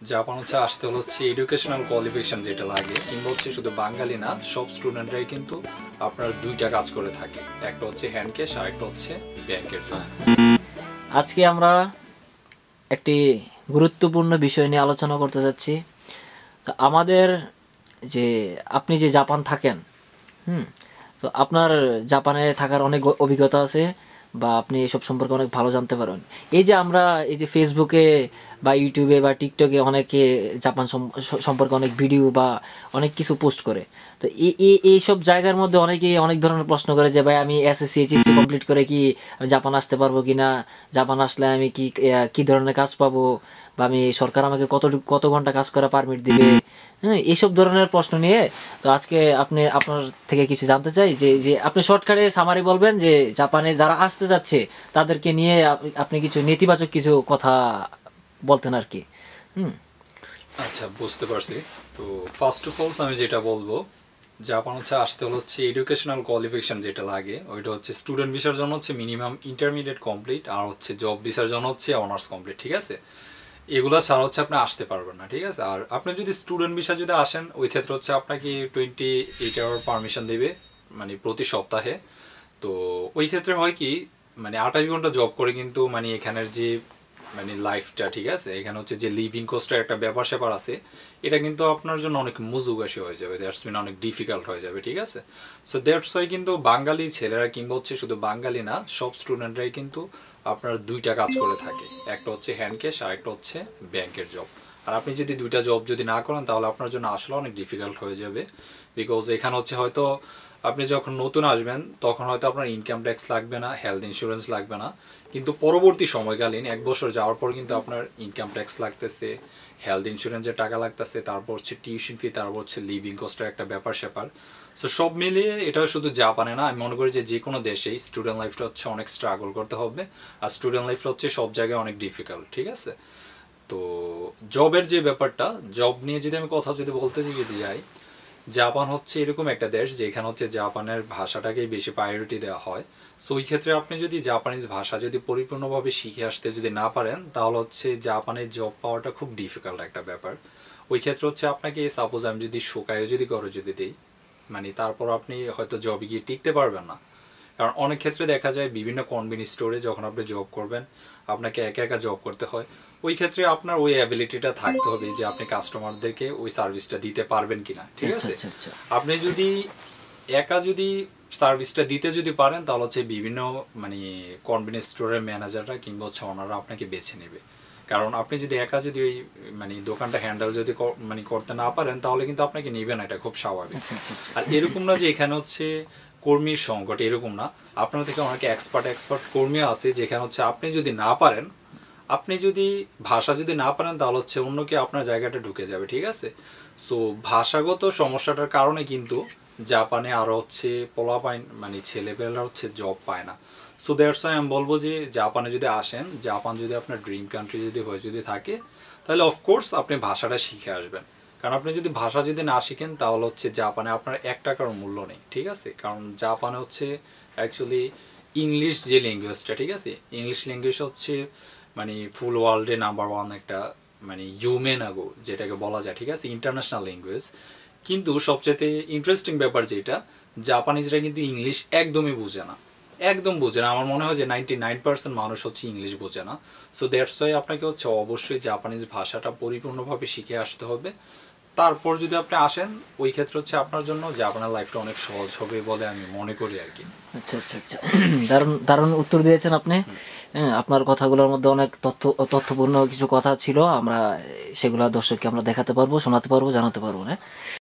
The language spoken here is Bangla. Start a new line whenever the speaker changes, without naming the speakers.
জাপান আসতে হচ্ছে এডুকেশনাল কোয়ালিফিকেশন যেটা লাগে কিংবা শুধু বাঙালি না সব স্টুডেন্টরাই কিন্তু আপনার দুইটা কাজ করে থাকে, একটা হচ্ছে হ্যান্ড ক্যাশ আর একটা হচ্ছে ব্যাংকের জব।
আজকে আমরা একটি গুরুত্বপূর্ণ বিষয় নিয়ে আলোচনা করতে যাচ্ছি। তো আমাদের যে আপনি যে জাপান থাকেন, তো আপনার জাপানে থাকার অনেক অভিজ্ঞতা আছে বা আপনি এসব সম্পর্কে অনেক ভালো জানতে পারেন। এই যে আমরা এই যে ফেসবুকে বা ইউটিউবে বা টিকটকে অনেকে জাপান সম্পর্কে অনেক ভিডিও বা অনেক কিছু পোস্ট করে। তো এইসব জায়গার মধ্যে অনেকেই অনেক ধরনের প্রশ্ন করে যে ভাই আমি এসএসসি এইচএসসি কমপ্লিট করে কি আমি জাপান আসতে পারবো কি না, জাপান আসলে আমি কি ধরনের কাজ পাবো, বা আমি সরকার আমাকে কত ঘন্টা কাজ করা পারমিট দিবে, এইসব ধরনের প্রশ্ন নিয়ে। তো আজকে আপনার থেকে কিছু জানতে চাই যে যে আপনি শর্টকাটে সামারি বলবেন যে জাপানে যারা আসতে যাচ্ছে তাদেরকে নিয়ে আপনি কিছু নেতিবাচক কিছু কথা বলতেন আর কি।
আচ্ছা, বুঝতে পারছি। তো ফার্স্ট অফ অল আমি যেটা বলবো, জাপান আসতে হচ্ছে এডুকেশনাল কোয়ালিফিকেশন যেটা লাগে ওইটা হচ্ছে স্টুডেন্ট ভিসার জন্য হচ্ছে মিনিমাম ইন্টারমিডিয়েট কমপ্লিট, আর হচ্ছে জব ভিসার জন্য হচ্ছে অনার্স কমপ্লিট। ঠিক আছে, এগুলো ছাড়া আপনি আসতে পারবেন না। ঠিক আছে, আর আপনি যদি স্টুডেন্ট ভিসা যদি আসেন ওই ক্ষেত্রে আপনাকে 28 আওয়ার পারমিশন দেবে, মানে প্রতি সপ্তাহে। তো ওই ক্ষেত্রে হয় কি, মানে 28 ঘন্টা জব করে কিন্তু মানে এখানের যে মানে লাইফটা, ঠিক আছে, এখানে যে লিভিং কস্টের একটা ব্যাপার স্যাপার আছে, এটা কিন্তু আপনার জন্য অনেক মুজুগাসী হয়ে যাবে, দ্যাটস মিন অনেক ডিফিকাল্ট হয়ে যাবে। ঠিক আছে, সো দ্যাটস ওয়াই কিন্তু বাঙালি ছেলেরা কিংবা শুধু বাঙালি না সব স্টুডেন্টরাই কিন্তু আপনার দুইটা কাজ করে থাকে, একটা হচ্ছে হ্যান্ড ক্যাশ আর একটা হচ্ছে ব্যাংকের জব। আর আপনি যদি দুইটা জব যদি না করেন তাহলে আপনার জন্য আসলে অনেক ডিফিকাল্ট হয়ে যাবে, বিকজ এখানে হয়তো আপনি যখন নতুন আসবেন তখন হয়তো আপনার ইনকাম ট্যাক্স লাগবে না, হেলথ ইন্স্যুরেন্স লাগবে না, কিন্তু পরবর্তী সময়কালীন 1 বছর যাওয়ার পর কিন্তু আপনার ইনকাম ট্যাক্স লাগতেছে, হেলথ ইন্স্যুরেন্সের টাকা লাগতেছে, তারপর টিউশন ফি, তারপর লিভিং কস্টের একটা ব্যাপার স্যাপার। সো সব মিলিয়ে এটা শুধু জাপানে না, আমি মনে করি যে কোনো দেশেই স্টুডেন্ট লাইফটা অনেক স্ট্রাগল করতে হবে, আর স্টুডেন্ট লাইফটা সব জায়গায় অনেক ডিফিকাল্ট। ঠিক আছে, তো জবের যে ব্যাপারটা, জব নিয়ে যদি আমি কথা বলতে যাই, জাপান এরকম একটা দেশ যেখানে জাপানের ভাষাটাকেই বেশি প্রায়োরিটি দেওয়া হয়। সো ওই ক্ষেত্রে আপনি যদি জাপানিজ ভাষা যদি পরিপূর্ণভাবে শিখে আসতে যদি না পারেন তাহলে জাপানে জব পাওয়াটা খুব ডিফিকাল্ট একটা ব্যাপার। ওই ক্ষেত্রে আপনাকে সাপোজ আমি যদি শোকায় যদি দিই, মানে তারপর আপনি হয়তো জবে গিয়ে টিকতে পারবেন না। কারণ অনেক ক্ষেত্রে দেখা যায় বিভিন্ন কনভিনিয়েন্স স্টোরে যখন আপনি জব করবেন আপনাকে একা একা জব করতে হয়। ওই ক্ষেত্রে আপনার ওই অ্যাবিলিটিটা থাকতে হবে যে আপনি কাস্টমারদেরকে ওই সার্ভিসটা দিতে পারবেন কিনা। ঠিক আছে, আপনি যদি একা সার্ভিসটা দিতে পারেন তাহলে বিভিন্ন মানে কনভিনিয়েন্স স্টোরের ম্যানেজাররা কিংবা ওনারা আপনাকে বেছে নেবে। কারণ আপনি যদি একা ওই মানে দোকানটা হ্যান্ডেল মানে করতে না পারেন তাহলে কিন্তু আপনাকে নেবে না, এটা খুব স্বাভাবিক। আর এরকম না যে এখানে কর্মীর সংকট, এরকম না, আপনার থেকে অনেক এক্সপার্ট কর্মী আছে যেখানে আপনি যদি না পারেন, আপনি যদি ভাষা না পারেন তাহলে অন্য কেউ আপনার জায়গাটা ঢুকে যাবে। ঠিক আছে, সো ভাষাগত সমস্যাটার কারণে কিন্তু জাপানে আরো পোলাপাইন মানে ছেলেপেলেরা জব পায় না। সো দ্যাটস ওয়াই আমি বলবো যে জাপানে যদি আসেন, জাপান যদি আপনার ড্রিম কান্ট্রি হয়ে থাকে তাহলে অফকোর্স আপনি ভাষাটা শিখে আসবেন। কারণ আপনি যদি ভাষা না শিখেন তাহলে জাপানে আপনার 1 টাকার মূল্য নেই। ঠিক আছে, কারণ জাপানে অ্যাকচুয়ালি ইংলিশ যে ল্যাঙ্গুয়েজটা, ঠিক আছে, ইংলিশ ল্যাঙ্গুয়েজ মানে ফুল ওয়ার্ল্ডে নাম্বার 1 একটা মানে ইউমেনাগো যেটাকে বলা যায়। ঠিক আছে, ইন্টারন্যাশনাল ল্যাঙ্গুয়েজ। কিন্তু সবচেয়ে ইন্টারেস্টিং ব্যাপার যেটা, জাপানিজরা কিন্তু ইংলিশ একদমই বুঝে না, একদম বুঝে না। আমার মনে হয় যে 99% মানুষ ইংলিশ বোঝে না। সো দ্যাটস ওয়াই আপনাকে অবশ্যই জাপানিজ ভাষাটা পরিপূর্ণভাবে শিখে আসতে হবে। তারপর যদি আপনি আসেন ওই ক্ষেত্রে আপনার জন্য জাপানের লাইফটা অনেক সহজ হবে বলে আমি মনে করি আর কি।
আচ্ছা আচ্ছা আচ্ছা, দারুণ দারুণ উত্তর দিয়েছেন আপনি। আপনার কথাগুলোর মধ্যে অনেক তথ্যপূর্ণ কিছু কথা ছিল, আমরা সেগুলো দর্শককে আমরা দেখাতে পারবো, শোনাতে পারবো, জানাতে পারবো না।